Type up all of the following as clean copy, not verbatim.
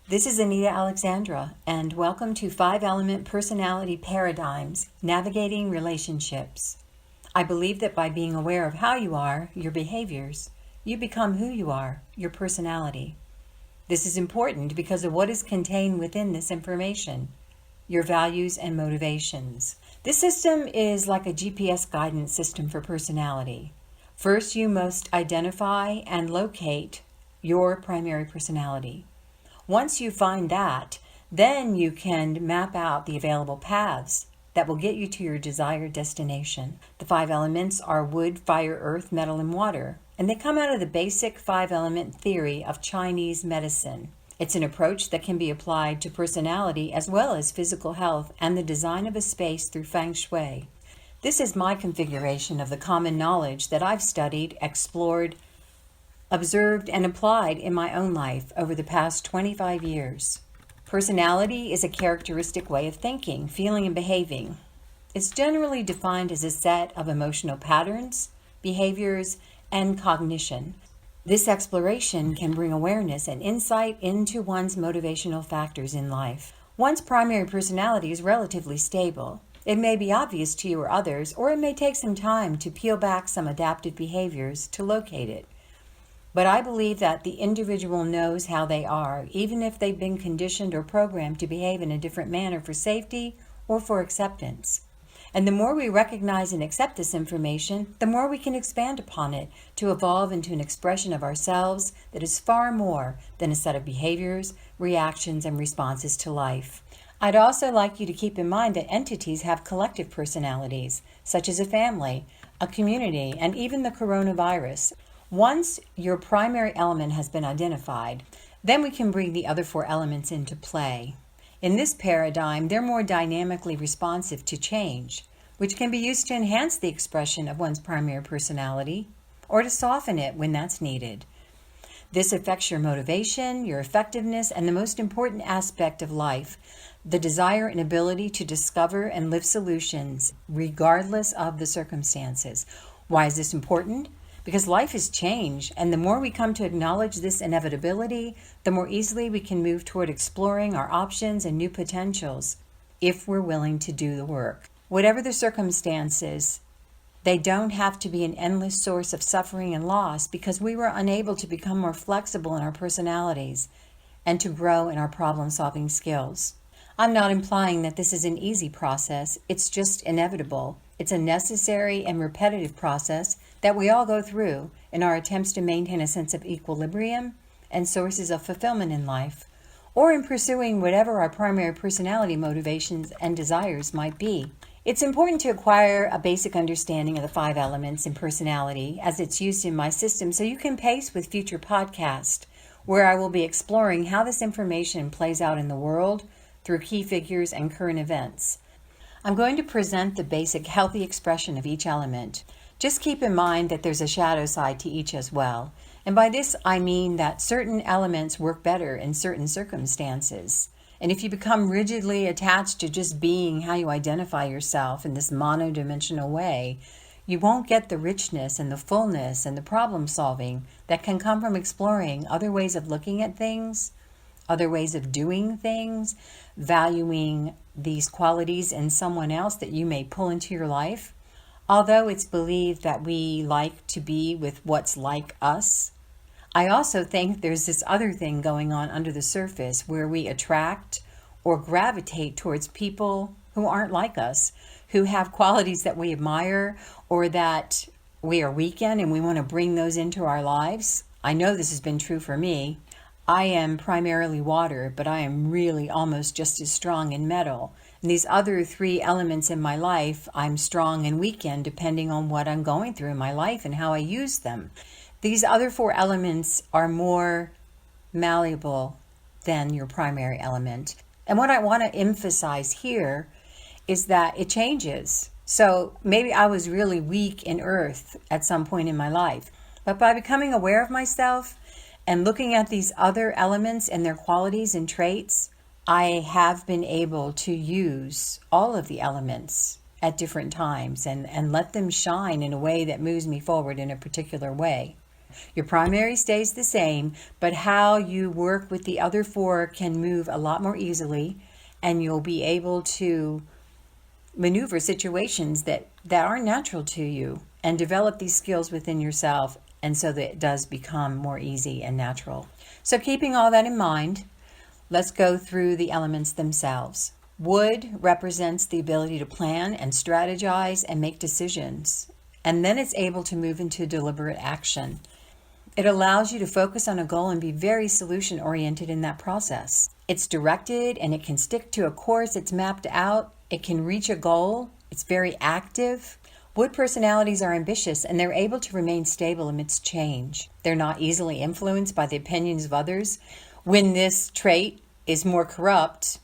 This is Anita Alexandra, and welcome to 5-Element Personality Paradigms, Navigating Relationships. I believe that by being aware of how you are, your behaviors, you become who you are, your personality. This is important because of what is contained within this information, your values and motivations. This system is like a GPS guidance system for personality. First, you must identify and locate your primary personality. Once you find that, then you can map out the available paths that will get you to your desired destination. The 5 elements are wood, fire, earth, metal, and water, and they come out of the basic 5-element theory of Chinese medicine. It's an approach that can be applied to personality as well as physical health and the design of a space through Feng Shui. This is my configuration of the common knowledge that I've studied, explored, observed, and applied in my own life over the past 25 years. Personality is a characteristic way of thinking, feeling, and behaving. It's generally defined as a set of emotional patterns, behaviors, and cognition. This exploration can bring awareness and insight into one's motivational factors in life. One's primary personality is relatively stable. It may be obvious to you or others, or it may take some time to peel back some adaptive behaviors to locate it. But I believe that the individual knows how they are, even if they've been conditioned or programmed to behave in a different manner for safety or for acceptance. And the more we recognize and accept this information, the more we can expand upon it to evolve into an expression of ourselves that is far more than a set of behaviors, reactions, and responses to life. I'd also like you to keep in mind that entities have collective personalities, such as a family, a community, and even the coronavirus. Once your primary element has been identified, then we can bring the other 4 elements into play. In this paradigm, they're more dynamically responsive to change, which can be used to enhance the expression of one's primary personality or to soften it when that's needed. This affects your motivation, your effectiveness, and the most important aspect of life, the desire and ability to discover and live solutions regardless of the circumstances. Why is this important? Because life is change, and the more we come to acknowledge this inevitability, the more easily we can move toward exploring our options and new potentials if we're willing to do the work. Whatever the circumstances, they don't have to be an endless source of suffering and loss because we were unable to become more flexible in our personalities and to grow in our problem-solving skills. I'm not implying that this is an easy process. It's just inevitable. It's a necessary and repetitive process that we all go through in our attempts to maintain a sense of equilibrium and sources of fulfillment in life, or in pursuing whatever our primary personality motivations and desires might be. It's important to acquire a basic understanding of the 5 elements in personality as it's used in my system so you can pace with future podcasts where I will be exploring how this information plays out in the world through key figures and current events. I'm going to present the basic healthy expression of each element. Just keep in mind that there's a shadow side to each as well. And by this, I mean that certain elements work better in certain circumstances. And if you become rigidly attached to just being how you identify yourself in this monodimensional way, you won't get the richness and the fullness and the problem solving that can come from exploring other ways of looking at things, other ways of doing things, valuing these qualities in someone else that you may pull into your life. Although it's believed that we like to be with what's like us, I also think there's this other thing going on under the surface where we attract or gravitate towards people who aren't like us, who have qualities that we admire or that we are weak in, and we want to bring those into our lives. I know this has been true for me. I am primarily water, but I am really almost just as strong in metal. And these other 3 elements in my life, I'm strong and weak in depending on what I'm going through in my life and how I use them. These other 4 elements are more malleable than your primary element. And what I want to emphasize here is that it changes. So maybe I was really weak in earth at some point in my life, but by becoming aware of myself and looking at these other elements and their qualities and traits, I have been able to use all of the elements at different times and let them shine in a way that moves me forward in a particular way. Your primary stays the same, but how you work with the other four can move a lot more easily, and you'll be able to maneuver situations that aren't natural to you and develop these skills within yourself, and so that it does become more easy and natural. So keeping all that in mind, let's go through the elements themselves. Wood represents the ability to plan and strategize and make decisions, and then it's able to move into deliberate action. It allows you to focus on a goal and be very solution-oriented in that process. It's directed and it can stick to a course it's mapped out. It can reach a goal. It's very active. Wood personalities are ambitious and they're able to remain stable amidst change. They're not easily influenced by the opinions of others. When this trait is more corrupt,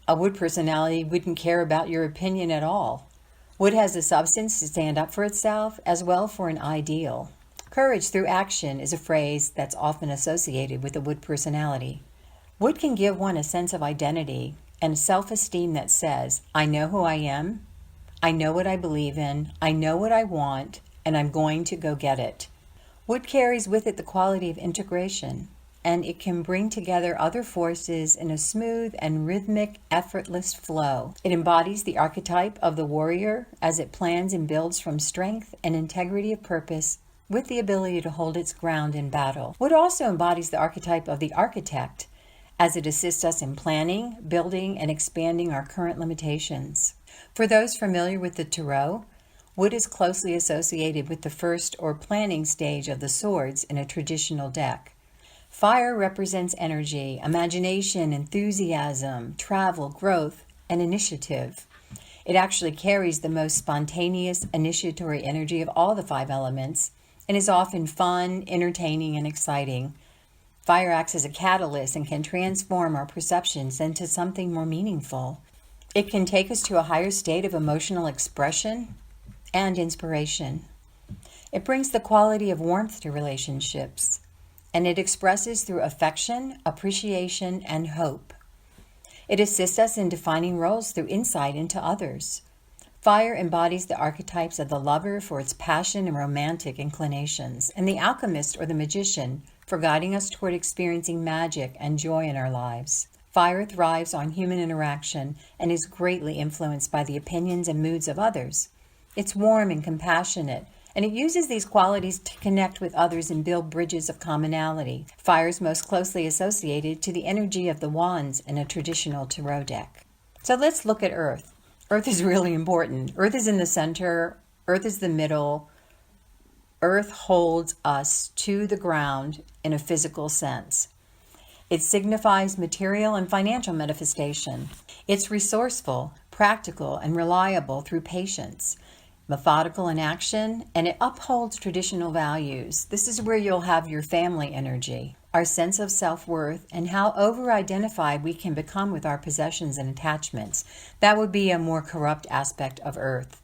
a wood personality wouldn't care about your opinion at all. Wood has the substance to stand up for itself as well for an ideal. Courage through action is a phrase that's often associated with a wood personality. Wood can give one a sense of identity and self-esteem that says, I know who I am, I know what I believe in, I know what I want, and I'm going to go get it. Wood carries with it the quality of integration, and it can bring together other forces in a smooth and rhythmic, effortless flow. It embodies the archetype of the warrior as it plans and builds from strength and integrity of purpose with the ability to hold its ground in battle. Wood also embodies the archetype of the architect as it assists us in planning, building, and expanding our current limitations. For those familiar with the tarot, wood is closely associated with the first or planning stage of the swords in a traditional deck. Fire represents energy, imagination, enthusiasm, travel, growth, and initiative. It actually carries the most spontaneous, initiatory energy of all the 5 elements and is often fun, entertaining, and exciting. Fire acts as a catalyst and can transform our perceptions into something more meaningful. It can take us to a higher state of emotional expression and inspiration. It brings the quality of warmth to relationships, and it expresses through affection, appreciation, and hope. It assists us in defining roles through insight into others. Fire embodies the archetypes of the lover for its passion and romantic inclinations, and the alchemist or the magician for guiding us toward experiencing magic and joy in our lives. Fire thrives on human interaction and is greatly influenced by the opinions and moods of others. It's warm and compassionate, and it uses these qualities to connect with others and build bridges of commonality. Fire is most closely associated to the energy of the wands in a traditional tarot deck. So let's look at Earth. Earth is really important. Earth is in the center. Earth is the middle. Earth holds us to the ground in a physical sense. It signifies material and financial manifestation. It's resourceful, practical, and reliable through patience, methodical in action, and it upholds traditional values. This is where you'll have your family energy, our sense of self-worth, and how over-identified we can become with our possessions and attachments. That would be a more corrupt aspect of Earth.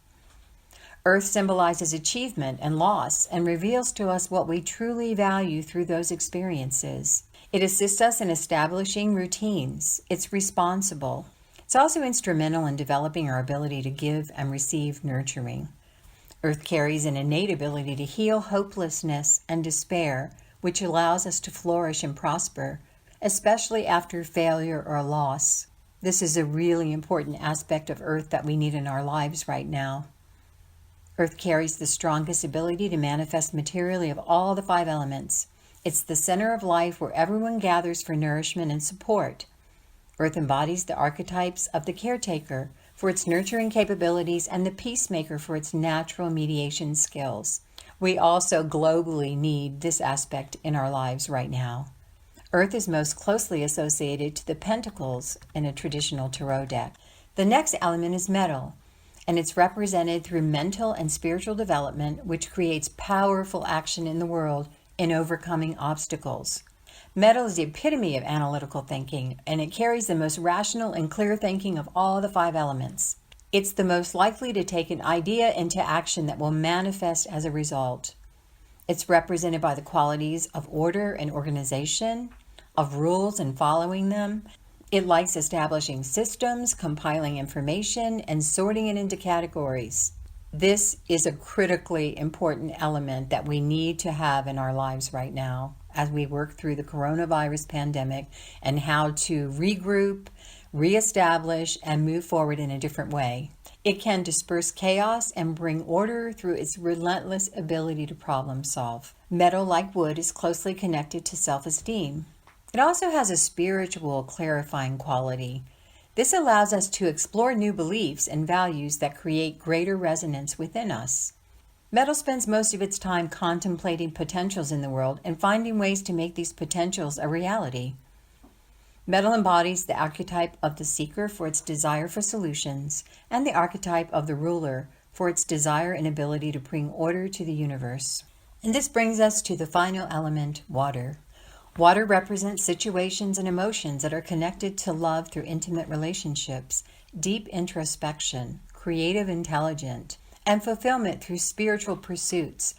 Earth symbolizes achievement and loss and reveals to us what we truly value through those experiences. It assists us in establishing routines. It's responsible. It's also instrumental in developing our ability to give and receive nurturing. Earth carries an innate ability to heal hopelessness and despair, which allows us to flourish and prosper, especially after failure or loss. This is a really important aspect of Earth that we need in our lives right now. Earth carries the strongest ability to manifest materially of all the 5 elements. It's the center of life where everyone gathers for nourishment and support. Earth embodies the archetypes of the caretaker for its nurturing capabilities and the peacemaker for its natural mediation skills. We also globally need this aspect in our lives right now. Earth is most closely associated to the pentacles in a traditional tarot deck. The next element is metal, and it's represented through mental and spiritual development, which creates powerful action in the world in overcoming obstacles. Metal is the epitome of analytical thinking, and it carries the most rational and clear thinking of all the 5 elements. It's the most likely to take an idea into action that will manifest as a result. It's represented by the qualities of order and organization, of rules and following them. It likes establishing systems, compiling information, and sorting it into categories. This is a critically important element that we need to have in our lives right now as we work through the coronavirus pandemic and how to regroup, reestablish, and move forward in a different way. It can disperse chaos and bring order through its relentless ability to problem solve. Metal, like wood, is closely connected to self-esteem. It also has a spiritual clarifying quality. This allows us to explore new beliefs and values that create greater resonance within us. Metal spends most of its time contemplating potentials in the world and finding ways to make these potentials a reality. Metal embodies the archetype of the seeker for its desire for solutions, and the archetype of the ruler for its desire and ability to bring order to the universe. And this brings us to the final element, water. Water represents situations and emotions that are connected to love through intimate relationships, deep introspection, creative intelligence, and fulfillment through spiritual pursuits.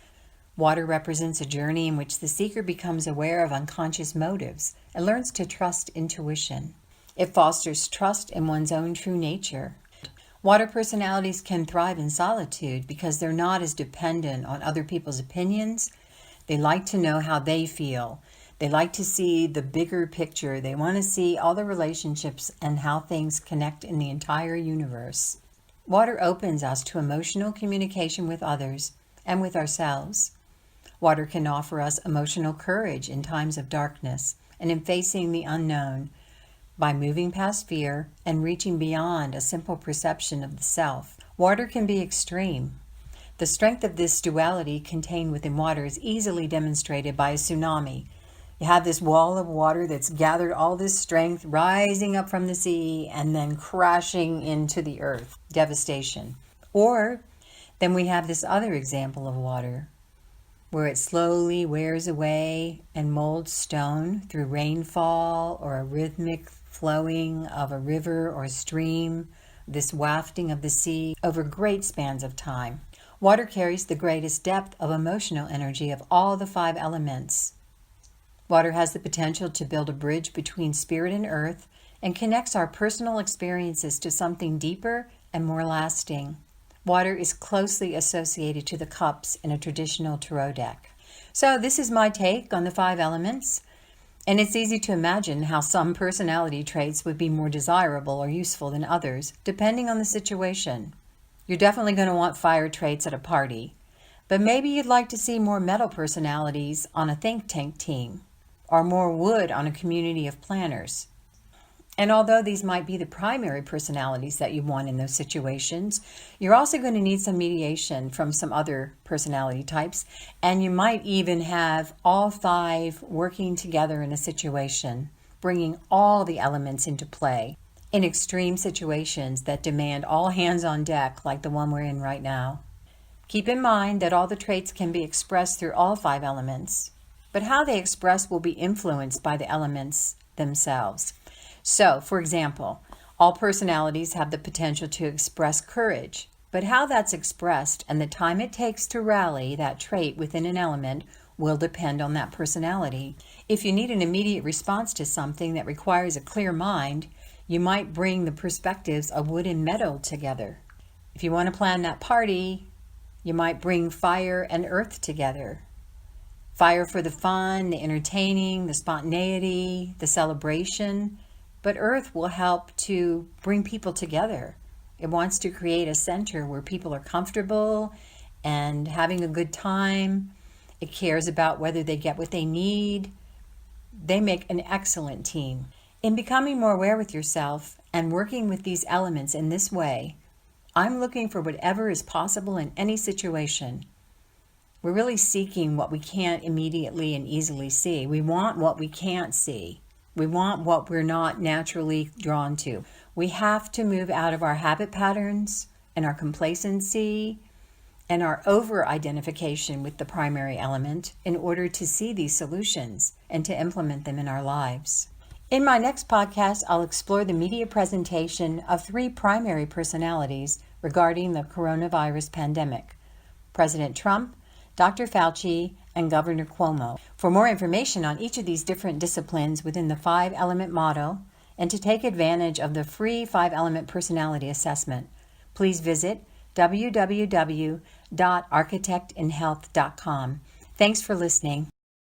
Water represents a journey in which the seeker becomes aware of unconscious motives and learns to trust intuition. It fosters trust in one's own true nature. Water personalities can thrive in solitude because they're not as dependent on other people's opinions. They like to know how they feel. They like to see the bigger picture. They want to see all the relationships and how things connect in the entire universe. Water opens us to emotional communication with others and with ourselves. Water can offer us emotional courage in times of darkness and in facing the unknown by moving past fear and reaching beyond a simple perception of the self. Water can be extreme. The strength of this duality contained within water is easily demonstrated by a tsunami. You have this wall of water that's gathered all this strength rising up from the sea and then crashing into the earth. Devastation. Or then we have this other example of water where it slowly wears away and molds stone through rainfall or a rhythmic flowing of a river or a stream, this wafting of the sea over great spans of time. Water carries the greatest depth of emotional energy of all the 5 elements. Water has the potential to build a bridge between spirit and earth and connects our personal experiences to something deeper and more lasting. Water is closely associated to the cups in a traditional tarot deck. So this is my take on the 5 elements, and it's easy to imagine how some personality traits would be more desirable or useful than others, depending on the situation. You're definitely going to want fire traits at a party, but maybe you'd like to see more metal personalities on a think tank team, or more wood on a community of planners. And although these might be the primary personalities that you want in those situations, you're also going to need some mediation from some other personality types, and you might even have all 5 working together in a situation, bringing all the elements into play in extreme situations that demand all hands on deck like the one we're in right now. Keep in mind that all the traits can be expressed through all 5 elements, but how they express will be influenced by the elements themselves. So, for example, all personalities have the potential to express courage, but how that's expressed and the time it takes to rally that trait within an element will depend on that personality. If you need an immediate response to something that requires a clear mind, you might bring the perspectives of wood and metal together. If you want to plan that party, you might bring fire and earth together. Fire for the fun, the entertaining, the spontaneity, the celebration. But earth will help to bring people together. It wants to create a center where people are comfortable and having a good time. It cares about whether they get what they need. They make an excellent team. In becoming more aware with yourself and working with these elements in this way, I'm looking for whatever is possible in any situation. We're really seeking what we can't immediately and easily see. We want what we can't see. We want what we're not naturally drawn to. We have to move out of our habit patterns and our complacency and our over-identification with the primary element in order to see these solutions and to implement them in our lives. In my next podcast, I'll explore the media presentation of 3 primary personalities regarding the coronavirus pandemic: President Trump, Dr. Fauci, and Governor Cuomo. For more information on each of these different disciplines within the 5-element model and to take advantage of the free 5-element personality assessment, please visit www.architectinhealth.com. Thanks for listening.